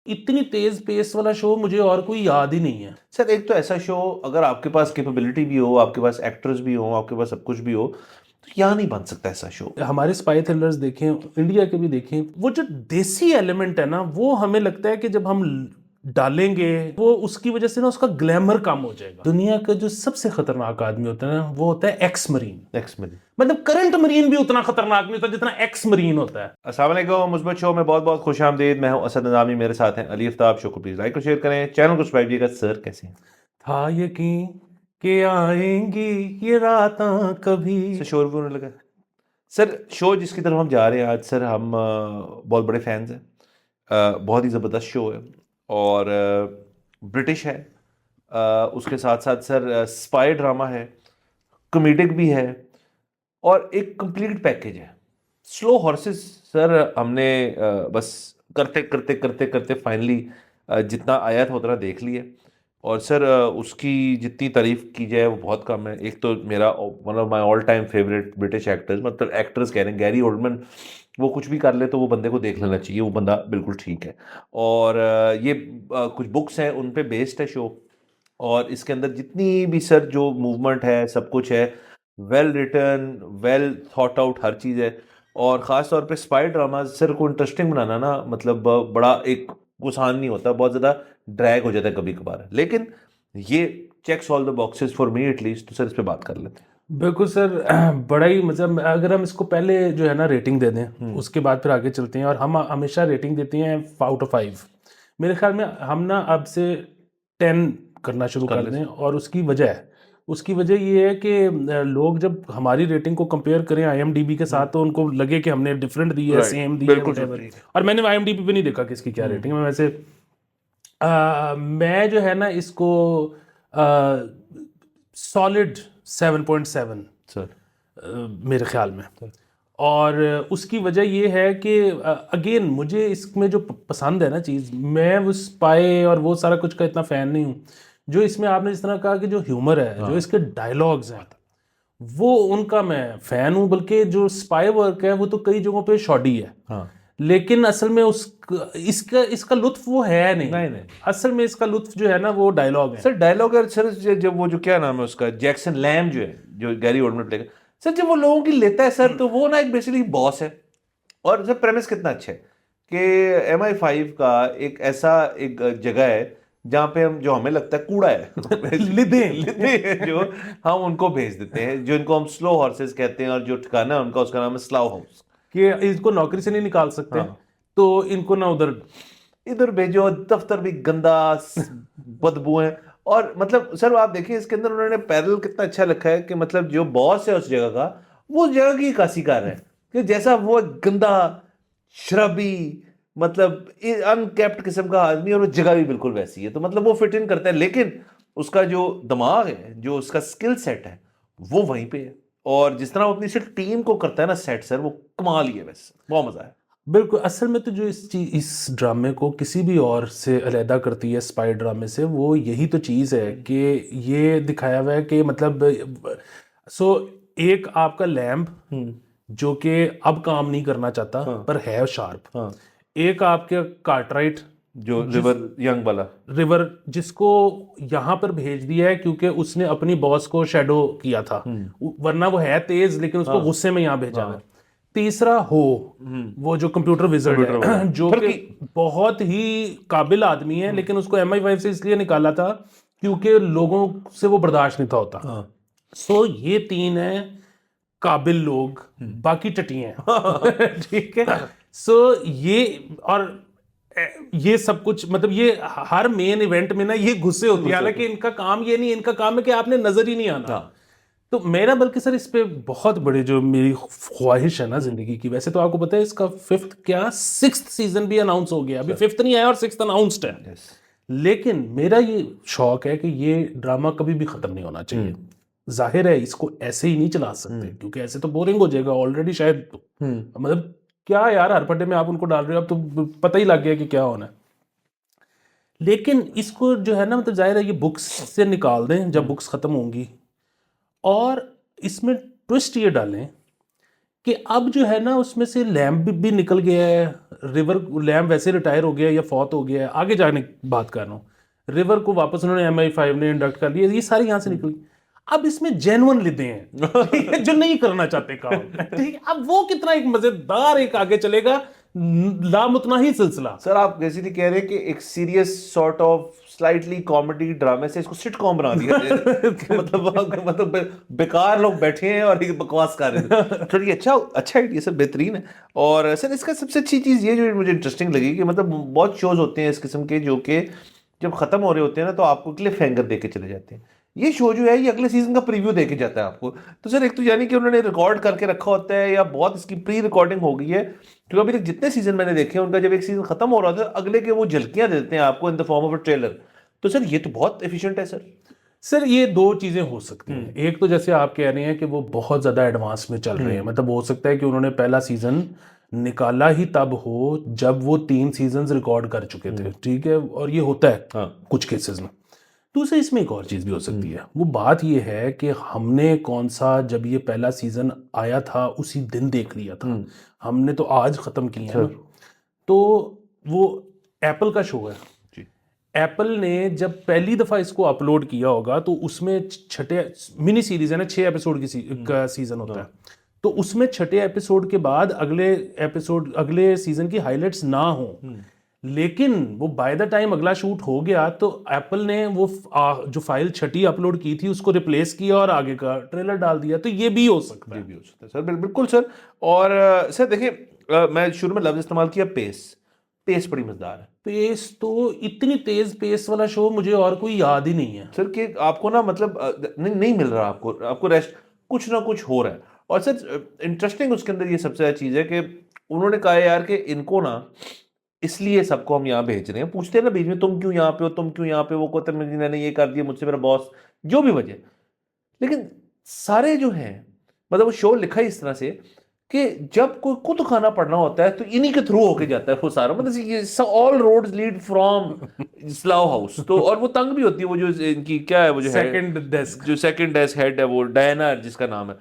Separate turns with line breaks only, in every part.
इतनी तेज पेस वाला शो मुझे और कोई याद ही नहीं है।
सर एक तो ऐसा शो अगर आपके पास कैपेबिलिटी भी हो, आपके पास एक्टर्स भी हो, आपके पास सब कुछ भी हो, तो यहाँ नहीं बन सकता ऐसा शो।
हमारे स्पाई थ्रिलर्स देखें, इंडिया के भी देखें, वो जो देसी एलिमेंट है ना, वो हमें लगता है कि जब हम डालेंगे वो उसकी वजह से ना उसका ग्लैमर कम हो जाएगा। दुनिया का जो सबसे खतरनाक आदमी होता है ना, वो होता है एक्स मरीन।
एक्स मरीन,
मतलब करंट मरीन भी उतना खतरनाक नहीं होता जितना एक्स मरीन होता है।
अस्सलाम वालेकुम, मुस्बत शो में बहुत बहुत खुश आमदीद। मैं हूं असद नज़ामी, मेरे साथ हैं अली आफ्ताब। शो को प्लीज़ लाइक और शेयर करें, चैनल को सब्सक्राइब कीजिएगा। सर कैसे हैं?
था यकीन कि आएंगी ये रातां कभी।
सर शोर भी होने लगा। सर शो जिसकी तरफ हम जा रहे हैं आज, सर हम बहुत बड़े फैंस हैं। बहुत ही ज़बरदस्त शो है और ब्रिटिश है। उसके साथ साथ सर स्पाई ड्रामा है, कॉमेडिक भी है और एक कंप्लीट पैकेज है। स्लो हॉर्सेस सर हमने बस करते करते करते करते फाइनली जितना आया था उतना देख लिया। और सर उसकी जितनी तारीफ की जाए वो बहुत कम है। एक तो मेरा one of my all time favourite British actors, मतलब एक्टर्स कह रहे हैं, गैरी ओल्डमैन। वो कुछ भी कर ले तो वो बंदे को देख लेना चाहिए, वो बंदा बिल्कुल ठीक है। और ये कुछ बुक्स हैं उन पे बेस्ड है शो। और इसके अंदर जितनी भी सर जो मूवमेंट है सब कुछ है, well written, well thought out हर चीज़ है। और ख़ास तौर पे स्पाई ड्रामा सर को इंटरेस्टिंग बनाना ना, मतलब बड़ा एक आसान नहीं होता, बहुत ज़्यादा ड्रैग हो जाता है कभी कभार। लेकिन ये checks all the boxes for me at least, तो सर इस पे बात कर लेते हैं।
बिल्कुल सर। बड़ा ही मतलब अगर हम इसको पहले जो है ना रेटिंग दे दें, उसके बाद फिर आगे चलते हैं। और हम हमेशा रेटिंग देते हैं 5/5। मेरे ख्याल में हम ना अब से 10 करना शुरू
कर
कर
लेते
दें। और उसकी वजह ये है कि लोग जब हमारी रेटिंग को कंपेयर करें IMDb के साथ तो उनको लगे कि हमने डिफरेंट दी है,
राइट,
सेम दी है,
बिल्कुल
whatever।
ठीक है।
और मैंने IMDb पे नहीं देखा कि इसकी क्या रेटिंग है। मैं वैसे मैं जो है ना इसको सॉलिड 7.7
सर
मेरे ख्याल में। और उसकी वजह ये है कि अगेन मुझे इसमें जो पसंद है ना चीज़, मैं वो स्पाई और वो सारा कुछ का इतना फ़ैन नहीं हूँ। जो इसमें आपने जिस तरह कहा कि जो ह्यूमर है, जो इसके डायलॉग्स हैं, वो उनका मैं फ़ैन हूँ। बल्कि जो स्पाई वर्क है वो तो कई जगहों पे शॉडी है,
हाँ,
लेकिन असल में उस इसका इसका लुत्फ वो है नहीं।
नहीं।
असल में इसका लुत्फ जो है ना वो डायलॉग है।
सर डायलॉग है सर, जब वो जो क्या नाम है उसका, जैक्सन लैम जो है, जो गैरी ओल्डमैन प्ले, सर जब वो लोगों की लेता है सर, तो वो ना एक बेसिकली बॉस है। और सर प्रेमिस कितना अच्छा है कि MI5 का एक ऐसा एक जगह है जहाँ पे हम, जो हमें लगता है कूड़ा है
लिदे
लिदे हैं जो, हम उनको भेज देते हैं, जो इनको हम स्लो हॉर्सेस कहते हैं। और जो ठिकाना है उनका, उसका नाम है स्लाउ हाउस।
कि इसको नौकरी से नहीं निकाल सकते,
हाँ,
तो इनको ना उधर।
इधर भेजो, दफ्तर भी गंदा, बदबू है। और मतलब सर आप देखिए इसके अंदर उन्होंने पैरल कितना अच्छा लिखा है कि मतलब जो बॉस है उस जगह का, वो उस जगह की काशीकार है। कि जैसा वो गंदा, शराबी, मतलब अनकेप्ट किस्म का आदमी, और वो जगह भी बिल्कुल वैसी है, तो मतलब वो फिट इन करता है। लेकिन उसका जो दिमाग है, जो उसका स्किल सेट है, वो वहीं पे है। और जिस तरह वो अपनी सिर्फ टीम को करता है ना सेट, सर वो कमाल ही है। वैसे बहुत मजा है।
बिल्कुल। असल में तो जो इस ड्रामे को किसी भी और से अलहदा करती है स्पाई ड्रामे से, वो यही तो चीज़ है कि ये दिखाया हुआ है कि मतलब सो एक आपका लैम्प जो कि अब काम नहीं करना चाहता पर है शार्प।
हाँ,
एक आपके कार्टराइट
जो रिवर यंग वाला।
रिवर, जिसको यहाँ पर भेज दिया है क्योंकि उसने अपनी बॉस को शेडो किया था, वरना वो है तेज लेकिन उसको गुस्से में यहाँ भेजा है। तीसरा हो, वो जो कंप्यूटर विजर्ड
कंप्यूटर वाला
है जो कि
फर्की।
बहुत ही काबिल आदमी है, लेकिन उसको MI5 से इसलिए निकाला था क्योंकि लोगों से वो बर्दाश्त नहीं था होता।
हाँ।
सो ये 3 है काबिल लोग, बाकी टटिए हैं ठीक है। सो ये और ये सब कुछ मतलब ये हर मेन इवेंट में ना ये गुस्से होती है। हालांकि इनका काम ये नहीं, इनका काम है कि आपने नजर ही नहीं आना।
हाँ,
तो मेरा बल्कि सर इस पे बहुत बड़ी जो मेरी ख्वाहिश है ना जिंदगी की, वैसे तो आपको पता है इसका 5th क्या 6th सीजन भी अनाउंस हो गया, अभी 5th नहीं आया और 6th अनाउंस्ड है।
यस।
लेकिन मेरा ये शौक है कि ये ड्रामा कभी भी खत्म नहीं होना चाहिए। जाहिर है इसको ऐसे ही नहीं चला सकते क्योंकि ऐसे तो बोरिंग हो जाएगा ऑलरेडी शायद। मतलब क्या यार, हर पट्टे में आप उनको डाल रहे हो, अब तो पता ही लग गया कि क्या होना है। लेकिन इसको जो है ना, मतलब जाहिर है ये बुक्स से निकाल दें जब बुक्स खत्म होंगी, और इसमें ट्विस्ट ये डालें कि अब जो है ना उसमें से लैम्प भी निकल गया है, रिवर लैम्प वैसे रिटायर हो गया या फौत हो गया है, आगे जाने की बात कर रहा हूँ। रिवर को वापस उन्होंने MI5 ने इंडक्ट कर लिया, ये सारी यहाँ से निकल गई। अब इसमें जेन्युइन लिदे हैं ठीक है, जो नहीं करना चाहते काम ठीक है। अब वो कितना एक मजेदार एक आगे चलेगा, लामुतना ही सिलसिला।
सर आप बेसिकली कह रहे हैं कि एक serious sort of slightly comedy ड्रामे से इसको सिटकॉम बना दिया जाए। मतलब बेकार लोग बैठे हैं और एक बकवास कर रहे हैं। तो ये अच्छा आइडिया सर, बेहतरीन है। और सर इसका सबसे अच्छी चीज़ ये जो मुझे इंटरेस्टिंग लगी कि मतलब बहुत शोज होते हैं इस किस्म के जो कि जब खत्म हो रहे होते हैं ना तो आपको क्लिफ हैंगर दे के चले जाते हैं। ये शो जो है ये अगले सीजन का प्रीव्यू देके जाता है आपको। तो सर एक तो यानी कि उन्होंने रिकॉर्ड करके रखा होता है या बहुत इसकी प्री रिकॉर्डिंग हो गई है, क्योंकि अभी तक जितने सीजन मैंने देखे हैं उनका जब एक सीजन खत्म हो रहा था अगले के वो झलकियां देते हैं आपको in the form of a trailer. तो सर ये तो बहुत एफिशिएंट है सर।
सर ये दो चीजें हो सकती हैं। एक तो जैसे आप कह रहे हैं कि वो बहुत ज्यादा एडवांस में चल रहे हैं, मतलब हो सकता है कि उन्होंने पहला सीजन निकाला ही तब हो जब वो 3 सीजन्स रिकॉर्ड कर चुके थे, ठीक है, और ये होता है कुछ केसेस में। दूसरे इसमें एक और चीज़ भी हो सकती है, वो बात ये है कि हमने कौन सा जब ये पहला सीजन आया था उसी दिन देख लिया था, हमने तो आज ख़त्म किया है ना। तो वो एप्पल का शो है, एप्पल ने जब पहली दफ़ा इसको अपलोड किया होगा तो उसमें छठे मिनी सीरीज है ना, 6 एपिसोड का सीज़न होता है, तो उसमें छठे एपिसोड के बाद अगले सीज़न की हाइलाइट्स ना हो, लेकिन वो बाय द टाइम अगला शूट हो गया तो एप्पल ने वो जो फाइल छठी अपलोड की थी उसको रिप्लेस किया और आगे का ट्रेलर डाल दिया। तो ये भी हो सकता है।
सर बिल्कुल सर। और सर देखिए मैं शुरू में लफ्ज इस्तेमाल किया पेस बड़ी मजेदार है।
पेस तो इतनी तेज पेस वाला शो मुझे और कोई याद ही नहीं है
सर कि आपको ना मतलब नहीं मिल रहा, आपको रेस्ट, कुछ ना कुछ हो रहा है। और सर इंटरेस्टिंग उसके अंदर ये सबसे अच्छी चीज़ है कि उन्होंने कहा यार कि इनको ना इसलिए सबको हम यहाँ भेज रहे हैं, पूछते हैं ना बीच में तुम क्यों यहाँ पे हो, तुम क्यों यहाँ पे, वो कहते हैं मैंने ये कर दिया, मुझसे मेरा बॉस, जो भी वजह। लेकिन सारे जो हैं मतलब वो शो लिखा ही इस तरह से कि जब कोई कुछ खाना पड़ना होता है तो इन्हीं के थ्रू होके जाता है वो सारा, मतलब ये all roads lead from Slough House. तो और वो तंग भी होती है वो जो इनकी क्या है वो जो
सेकंड डेस्क
हेड है वो डायना जिसका नाम है,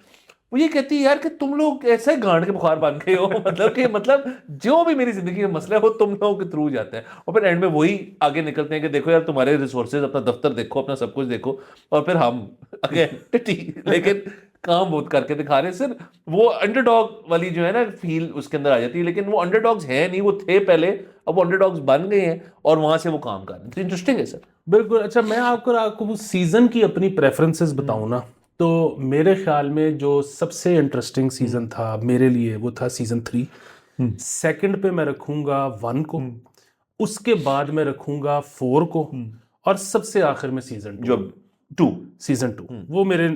वो ये कहती है यार कि तुम लोग ऐसे गांड के बुखार बांध के हो, मतलब जो भी मेरी जिंदगी में मसला है वो तुम लोगों के थ्रू जाता है। और फिर एंड में वही आगे निकलते हैं कि देखो यार तुम्हारे रिसोर्सेज, अपना दफ्तर देखो, अपना सब कुछ देखो, और फिर हम अगेन लेकिन काम बहुत करके दिखा रहे हैं। सर वो अंडरडॉग वाली जो है ना फील उसके अंदर आ जाती है, लेकिन वो अंडरडॉग्स है नहीं, वो थे पहले, अब वो अंडरडॉग्स बन गए हैं और वहां से वो काम कर रहे हैं। तो इंटरेस्टिंग है सर।
बिल्कुल। अच्छा मैं आपको सीजन की अपनी प्रेफरेंसेस बताऊं ना, तो मेरे ख्याल में जो सबसे इंटरेस्टिंग सीजन था मेरे लिए वो था सीजन 3। सेकंड पे मैं रखूंगा 1 को, उसके बाद मैं रखूंगा 4 को, और सबसे आखिर में सीजन 2 सीजन 2 वो मेरे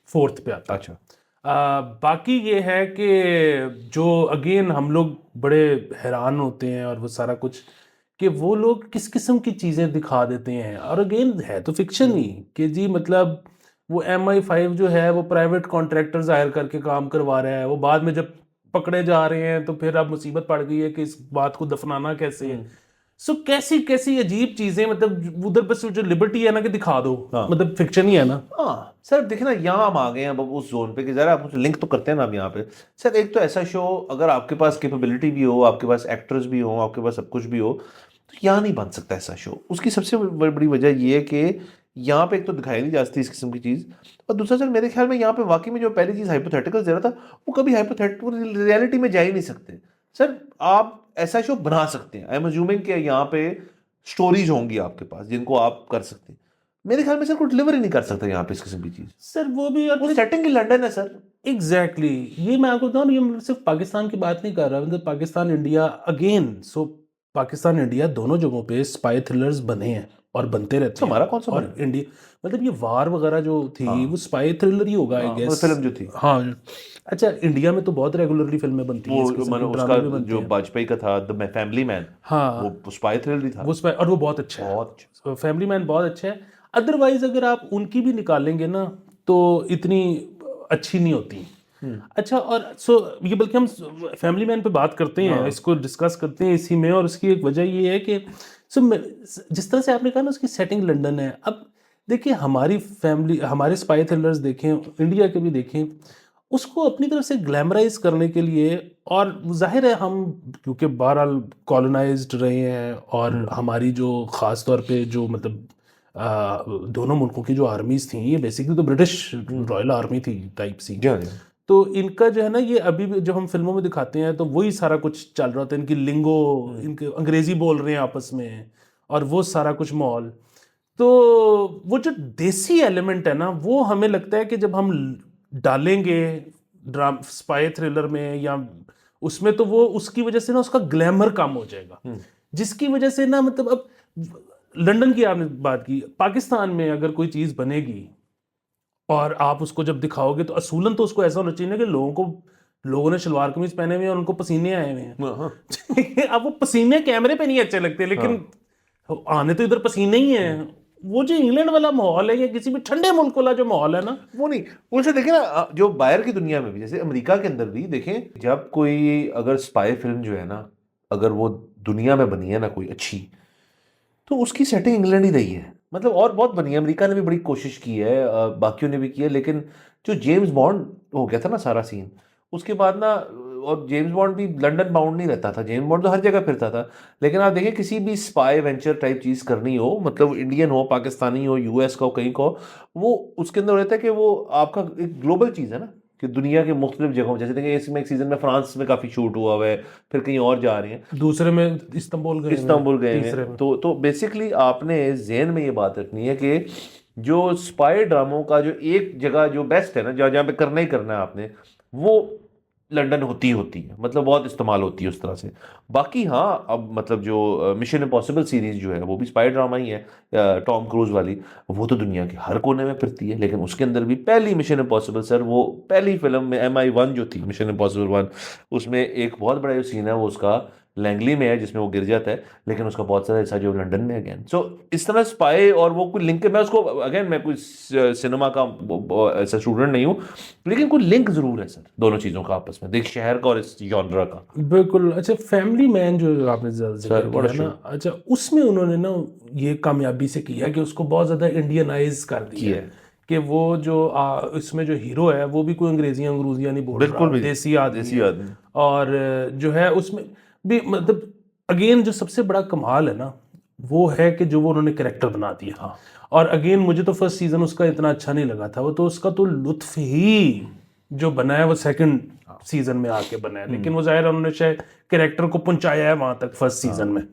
4th पे आता है।
अच्छा
बाकी ये है कि जो अगेन हम लोग बड़े हैरान होते हैं और वो सारा कुछ कि वो लोग किस किस्म की चीज़ें दिखा देते हैं, और अगेन है तो फिक्शन ही कि जी मतलब वो MI5 जो है वो प्राइवेट कॉन्ट्रैक्टर्स हायर करके काम करवा रहा है, वो बाद में जब पकड़े जा रहे हैं तो फिर अब मुसीबत पड़ गई है कि इस बात को दफनाना कैसे है। सो कैसी कैसी अजीब चीजें, मतलब उधर बस जो लिबर्टी है ना कि दिखा दो, मतलब फिक्शन ही है ना।
हाँ सर देखिए ना यहाँ हम आ गए हैं अब उस जोन पे कि जरा आप लिंक तो करते हैं ना अब यहाँ पे। सर एक तो ऐसा शो अगर आपके पास कैपेबिलिटी भी हो, आपके पास एक्टर्स भी हो, आपके पास सब कुछ भी हो, तो यहाँ नहीं बन सकता ऐसा शो। उसकी सबसे बड़ी वजह ये है कि यहाँ पे एक तो दिखाई नहीं जा सकती इस किस्म की चीज़, और दूसरा सर मेरे ख्याल में यहाँ पे वाकई में जो पहली चीज़ हाइपोथेटिकल दे रहा था वो कभी हाइपोथेटिकल रियलिटी में जा ही नहीं सकते। सर आप ऐसा शो बना सकते हैं, आई एम अज्यूमिंग कि यहाँ पे स्टोरीज होंगी आपके पास जिनको आप कर सकते हैं। मेरे ख्याल में सर कोई डिलीवर ही नहीं कर सकता यहाँ पे इस किस्म की चीज़।
सर वो भी
वो सेटिंग ही लंदन है सर।
एग्जैक्टली ये मैं आपको बताऊँ, ये मैं सिर्फ पाकिस्तान की बात नहीं कर रहा, मतलब पाकिस्तान इंडिया अगेन, सो पाकिस्तान इंडिया दोनों जगहों पे स्पाई थ्रिलर्स बने हैं और बनते रहते हैं।
हमारा कौन सा
और इंडिया मतलब ये वार वगैरह जो थी वो स्पाई थ्रिलर ही होगा आई गेस,
फिल्म जो थी।
हाँ अच्छा इंडिया में तो बहुत रेगुलरली फिल्में बनती हैं,
उसका जो वाजपेयी का था द फैमिली मैन,
हाँ
वो स्पाई थ्रिलर ही था,
वो स्पाई, और वो बहुत अच्छा है, फैमिली मैन बहुत अच्छा है। अदरवाइज अगर आप उनकी भी निकालेंगे ना तो इतनी अच्छी नहीं होती। अच्छा और सो ये बल्कि हम फैमिली मैन पे बात करते हैं, इसको डिस्कस करते हैं इसी में, और उसकी एक वजह ये है कि सो जिस तरह से आपने कहा ना उसकी सेटिंग लंदन है। अब देखिए हमारी फैमिली, हमारे स्पाई थ्रिलर्स देखें, इंडिया के भी देखें, उसको अपनी तरफ से ग्लैमराइज करने के लिए, और जाहिर है हम क्योंकि बहरहाल कॉलोनाइज्ड रहे हैं, और हमारी जो ख़ास तौर पे जो मतलब दोनों मुल्कों की जो आर्मीज थी, ये बेसिकली तो ब्रिटिश रॉयल आर्मी थी टाइप सी।
जी हाँ जी।
तो इनका जो है ना, ये अभी भी जब हम फिल्मों में दिखाते हैं तो वही सारा कुछ चल रहा होता है, इनकी लिंगो, इनके अंग्रेजी बोल रहे हैं आपस में, और वो सारा कुछ माहौल। तो वो जो देसी एलिमेंट है ना, वो हमें लगता है कि जब हम डालेंगे ड्राम स्पाई थ्रिलर में या उसमें, तो वो उसकी वजह से ना उसका ग्लैमर कम हो जाएगा, जिसकी वजह से ना मतलब अब लंदन की आपने बात की, पाकिस्तान में अगर कोई चीज़ बनेगी और आप उसको जब दिखाओगे तो असूलन तो उसको ऐसा होना चाहिए ना कि लोगों ने शलवार कमीज पहने हुए हैं और उनको पसीने आए हुए हैं। अब वो पसीने कैमरे पे नहीं अच्छे लगते, लेकिन आने तो इधर पसीने ही हैं। वो जो इंग्लैंड वाला माहौल है या किसी भी ठंडे मुल्क वाला जो माहौल है ना,
वो नहीं, उनसे देखें ना, जो बाहर की दुनिया में भी, जैसे अमेरिका के अंदर भी देखें, जब कोई अगर स्पाई फिल्म जो है ना, अगर वो दुनिया में बनी है ना कोई अच्छी, तो उसकी सेटिंग इंग्लैंड ही रही है। मतलब और बहुत बनी है, अमेरिका ने भी बड़ी कोशिश की है, बाकियों ने भी की है, लेकिन जो जेम्स बॉन्ड हो गया था ना सारा सीन, उसके बाद ना, और जेम्स बॉन्ड भी लंदन बाउंड नहीं रहता था, जेम्स बॉन्ड तो हर जगह फिरता था। लेकिन आप देखिए, किसी भी स्पाई वेंचर टाइप चीज़ करनी हो, मतलब इंडियन हो, पाकिस्तानी हो, यूएस का हो, कहीं का हो, वो उसके अंदर रहता है कि वो आपका एक ग्लोबल चीज़ है ना, कि दुनिया के मुख्तलिफ जगहों, जैसे देखिए इसमें एक सीज़न में फ्रांस में काफ़ी शूट हुआ हुआ है, फिर कहीं और जा रहे हैं,
दूसरे में इस्तांबुल गए हुए हैं,
इस्तांबुल गए
तीसरे
हैं।
में।
तो बेसिकली आपने ज़हन में ये बात रखनी है कि जो स्पाई ड्रामों का जो एक जगह जो बेस्ट है ना, जहाँ जहाँ पे करना ही करना है आपने, वो लंदन होती है, मतलब बहुत इस्तेमाल होती है उस तरह से। बाकी हाँ, अब मतलब जो मिशन इम्पॉसिबल सीरीज जो है, वो भी स्पाई ड्रामा ही है, टॉम क्रूज वाली। वो तो दुनिया के हर कोने में फिरती है, लेकिन उसके अंदर भी पहली मिशन इम्पॉसिबल सर, वो पहली फिल्म में MI1 जो थी, मिशन इम्पॉसिबल 1, उसमें एक बहुत बड़ा जो सीन है वो उसका लैंगली में है, जिसमें वो गिर जाता है, लेकिन उसका बहुत सारा हिस्सा जो लंदन में अगेन। सो इस तरह स्पाई और वो कोई लिंक, मैं उसको अगेन, मैं कोई सिनेमा का ऐसा स्टूडेंट नहीं हूँ, लेकिन कोई लिंक जरूर है सर दोनों चीजों का आपस में, देख शहर का और इस जॉनरा का।
बिल्कुल। अच्छा, फैमिली मैन जो आपने जिक्र
सर
किया
बड़ा
है ना,
शो
अच्छा उसमें उन्होंने ना ये कामयाबी से किया कि उसको बहुत ज़्यादा इंडियनाइज कर दिया
किया है,
कि वो जो इसमें जो हीरो है वो भी कोई अंग्रेजियाँ अंग्रूजियाँ नहीं बोल रहा,
बिल्कुल भी
देसी आदमी
देसी
है।
आदमी।
और जो है उसमें भी मतलब अगेन जो सबसे बड़ा कमाल है ना, वो है कि जो वो उन्होंने कैरेक्टर बना दिया।
हाँ,
और अगेन मुझे तो फर्स्ट सीजन उसका इतना अच्छा नहीं लगा था, वो तो उसका तो लुत्फ ही जो बना है वो सेकंड सीजन में आके बना है, लेकिन वो जाहिर है उन्होंने शायद कैरेक्टर को पहुंचाया है वहां तक फर्स्ट सीजन में।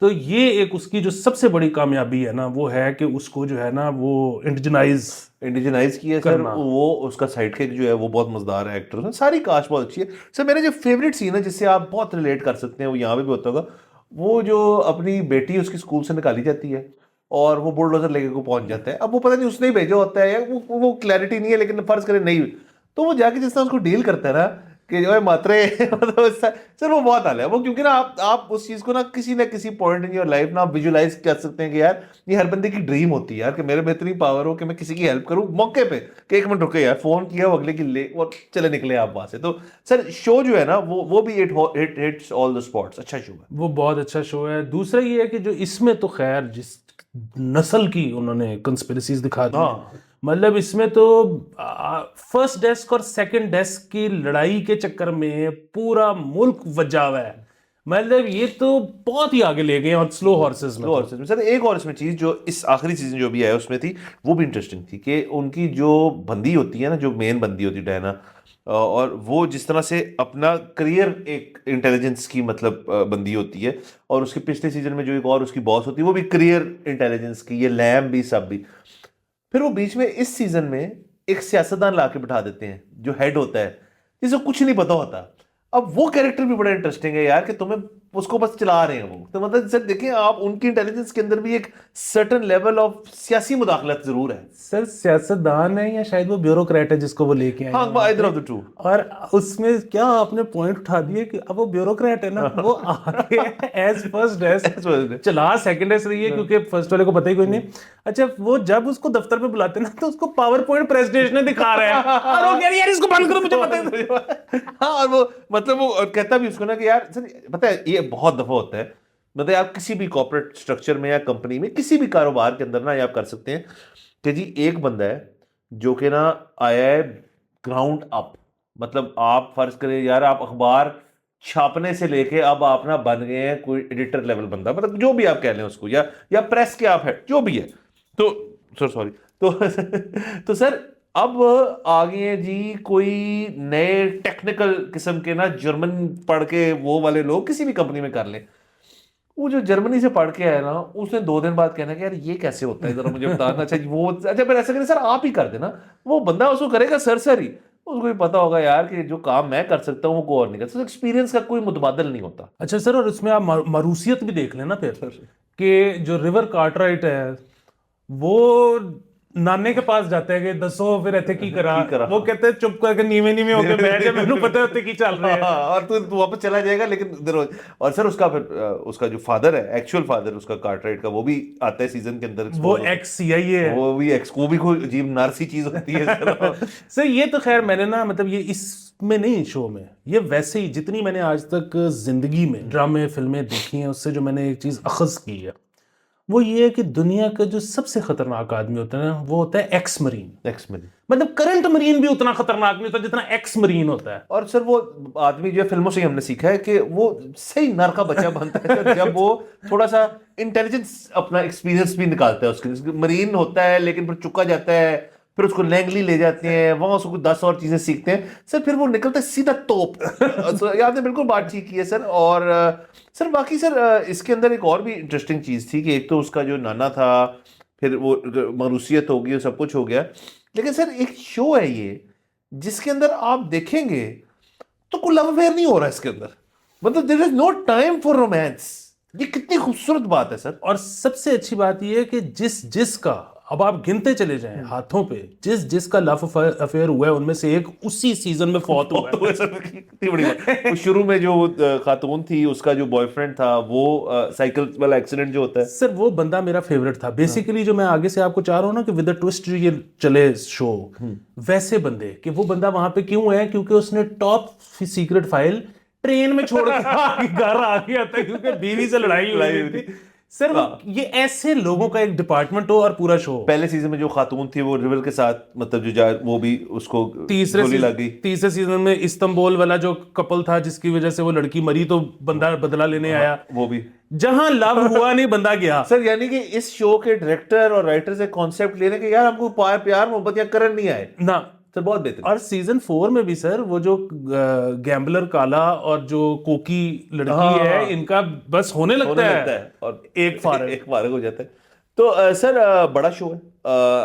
तो ये एक उसकी जो सबसे बड़ी कामयाबी है ना, वो है कि उसको जो है ना वो
इंडिजनाइज किया सर।
करना।
वो उसका साइड किक जो है वो बहुत मजेदार है, एक्टर है, सारी कास्ट बहुत अच्छी है सर। मेरा जो फेवरेट सीन है जिससे आप बहुत रिलेट कर सकते हैं, वो यहाँ पे भी होता होगा, वो जो अपनी बेटी उसकी स्कूल से निकाली जाती है और वो बुलडोजर लेके को पहुंच जाता है। अब वो पता नहीं उसने ही भेजा होता है या वो क्लैरिटी नहीं है, लेकिन फर्ज करें नहीं, तो वो जाके जिस तरह उसको डील करता है ना, कि जो है मात्रे मतलब सर वो बहुत हाल है वो, क्योंकि ना आप उस चीज को ना किसी पॉइंट इन योर लाइफ ना आप विजुलाइज कर सकते हैं कि यार ये हर बंदे की ड्रीम होती है यार, कि मेरे में इतनी पावर हो कि मैं किसी की हेल्प करूं मौके पे, कि 1 मिनट रुके यार, फोन किया वो अगले की ले और चले निकले आप वहां से। तो सर शो जो है ना वो भी हिट्स ऑल द स्पॉट्स, अच्छा शो है।
वो बहुत अच्छा शो है। दूसरा ये है कि जो इसमें तो खैर जिस नस्ल की उन्होंने कंस्पिरेसीज दिखा दी हैं,
हाँ,
मतलब इसमें तो फर्स्ट डेस्क और सेकंड डेस्क की लड़ाई के चक्कर में पूरा मुल्क वजा हुआ है। मतलब ये तो बहुत ही आगे ले गए हैं, और स्लो हॉर्सेस में
स्लो
तो।
हॉर्सेस में सर एक और इसमें चीज जो इस आखिरी सीजन जो भी आया उसमें थी, वो भी इंटरेस्टिंग थी, कि उनकी जो बंदी होती है ना, जो मेन बंदी होती है डायना, और वो जिस तरह से अपना करियर एक इंटेलिजेंस की मतलब बंदी होती है, और उसके पिछले सीजन में जो एक और उसकी बॉस होती है वो भी करियर इंटेलिजेंस की, ये लैम भी सब भी। फिर वो बीच में इस सीजन में एक सियासतदान ला के बिठा देते हैं जो हेड होता है, जिसे कुछ नहीं पता होता। अब वो कैरेक्टर भी बड़ा इंटरेस्टिंग है यार, कि तुम्हें उसको बस चला रहे हैं वो, तो मतलब सर देखिए आप, उनकी इंटेलिजेंस के अंदर भी एक सर्टेन लेवल ऑफ सियासी मुदाखलत जरूर है।
सर सियासतदान है या शायद वो ब्यूरोक्रेट है जिसको वो लेके आए हैं
हाँ,
वहाँ
आइदर
पे।
Of the two.
और उसमें क्या आपने पॉइंट उठा दिए कि अब वो ब्यूरोक्रेट है ना, वो आके एज फर्स्ट डेस्क चला सेकंड डेस्क रही है, क्योंकि फर्स्ट वाले को पता ही कोई नहीं। अच्छा, वो जब उसको दफ्तर में बुलाते हैं ना, तो उसको पावर पॉइंट प्रेजेंटेशन दिखा रहे हैं, और वो कह रही है यार इसको बंद करो, मुझे पता है।
हाँ, और वो मतलब वो कहता भी उसको ना कि यार सर पता है, ये बहुत दफा होता है, मतलब आप किसी भी कॉर्पोरेट स्ट्रक्चर में या कंपनी में किसी भी कारोबार के अंदर ना, ये आप कर सकते हैं कि जी एक बंदा है जो कि ना आया है ग्राउंड अप, मतलब आप फर्ज करें यार, आप अखबार छापने से लेके अब आप ना बन गए हैं कोई एडिटर लेवल बंदा, मतलब जो भी आप कह लें उसको, या प्रेस के आप है, जो भी है। तो सर सॉरी, तो तो सर अब आ गए हैं जी कोई नए टेक्निकल किस्म के ना, जर्मन पढ़ के वो वाले लोग किसी भी कंपनी में कर लें। वो जो जर्मनी से पढ़ के आया ना, उसने 2 दिन बाद कहना कि यार ये कैसे होता है, जरा मुझे बताना। अच्छा जी, वो अच्छा फिर ऐसा करें सर, आप ही कर देना। वो बंदा उसको करेगा सर ही, उसको भी पता होगा यार कि जो काम मैं कर सकता हूँ वो कोई और नहीं कर सकता। एक्सपीरियंस का कोई मुतबादल नहीं होता।
अच्छा सर, और इसमें आप मारूसियत भी देख लेना फिर, कि जो रिवर कार्टराइट है वो नाने के पास जाते हैं कि दसो फिर इतने की करा,
की करा।
वो कहते हैं चुप करके नीवे नीवे होके बैठ जा, मैंने पता है की चल रहे हैं।
हाँ, और तू वापस चला जाएगा, लेकिन और सर उसका फिर उसका जो फादर है, एक्चुअल फादर उसका कार्टराइट का, वो भी आता है सीजन के अंदर।
वो एक्स CIA है।
वो भी कोई अजीब नारसी चीज होती है सर।
सर ये तो खैर मैंने ना, मतलब ये इसमें नहीं, शो में, ये वैसे ही जितनी मैंने आज तक जिंदगी में ड्रामे फिल्में देखी हैं, उससे जो मैंने एक चीज अखज की है वो ये है कि दुनिया का जो सबसे खतरनाक आदमी होता है ना, वो होता है एक्स मरीन।
एक्स मरीन,
मतलब करंट मरीन भी उतना खतरनाक नहीं होता जितना एक्स मरीन होता है।
और सर वो आदमी जो है, फिल्मों से ही हमने सीखा है कि वो सही नर का बच्चा बनता है सर, जब वो थोड़ा सा इंटेलिजेंस, अपना एक्सपीरियंस भी निकालता है उसके। मरीन होता है लेकिन फिर चुका जाता है, फिर उसको लैंगली ले जाते हैं, वहां उसको 10 और चीजें सीखते हैं सर, फिर वो निकलता है सीधा तोप। तो ये आपने बिल्कुल बात ठीक की है सर। और सर बाकी सर इसके अंदर एक और भी इंटरेस्टिंग चीज थी कि एक तो उसका जो नाना था, फिर वो मरूसियत हो गई, सब कुछ हो गया, लेकिन सर एक शो है ये जिसके अंदर आप देखेंगे तो कोई लव अफेयर नहीं हो रहा है इसके अंदर। मतलब there is no time for romance. ये कितनी खूबसूरत बात है सर।
और सबसे अच्छी बात यह है कि जिसका अब आप गिनते चले जाएं हाथों पे, जिसका लव अफेयर हुआ है उनमें से एक उसी सीजन में फौत हुआ है।
तो सर कितनी बड़ी बात। वो शुरू में जो खातून थी, उसका जो बॉयफ्रेंड था, वो साइकिल वाला एक्सीडेंट जो होता है
सर, वो बंदा मेरा फेवरेट था बेसिकली। जो मैं आगे से आपको चाह रहा हूँ ना कि विद द ट्विस्ट ये चले शो, वैसे बंदे कि वो बंदा वहां पे क्यों है, क्योंकि उसने टॉप सीक्रेट फाइल ट्रेन में छोड़ के आगे घर आ गया था, क्योंकि बीवी से लड़ाई हुई थी। सर ये ऐसे लोगों का एक डिपार्टमेंट हो और पूरा शो।
पहले सीजन में जो खातून थी वो रिवर के साथ, मतलब जो जा वो भी उसको गोली लग गई।
तीसरे सीजन में इस्तांबुल वाला जो कपल था जिसकी वजह से वो लड़की मरी, तो बंदा बदला लेने आया,
वो भी।
जहां लव हुआ नहीं बंदा गया।
सर यानी कि इस शो के डायरेक्टर और राइटर से कॉन्सेप्ट ले रहे हैं कि यार हमको प्यार मोहब्बत या करन नहीं आए
ना
सर, बहुत बेहतर।
और सीजन 4 में भी सर वो जो गैम्बलर काला और जो कोकी लड़की है, इनका बस होने लगता है
और
एक
फारग हो जाता है। तो सर बड़ा शो है,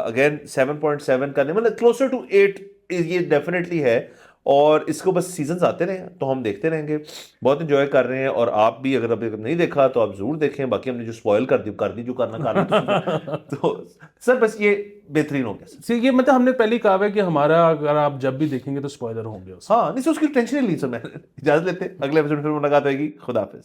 अगेन 7.7 का नहीं, मतलब क्लोजर टू 8 ये डेफिनेटली है। और इसको बस सीजन्स आते रहे तो हम देखते रहेंगे, बहुत एंजॉय कर रहे हैं। और आप भी अगर अभी नहीं देखा तो आप जरूर देखें। बाकी हमने जो स्पॉइल कर दी जो करना तो सर बस ये बेहतरीन हो गया।
ये मतलब हमने पहले ही कहा है कि हमारा, अगर आप जब भी देखेंगे तो स्पॉइलर होंगे।
हाँ, नहीं सर उसकी टेंशन ही नहीं सर। मैं इजाजत लेते, अगले एपिसोड में फिर मुलाकात होगी। खुदा हाफिज।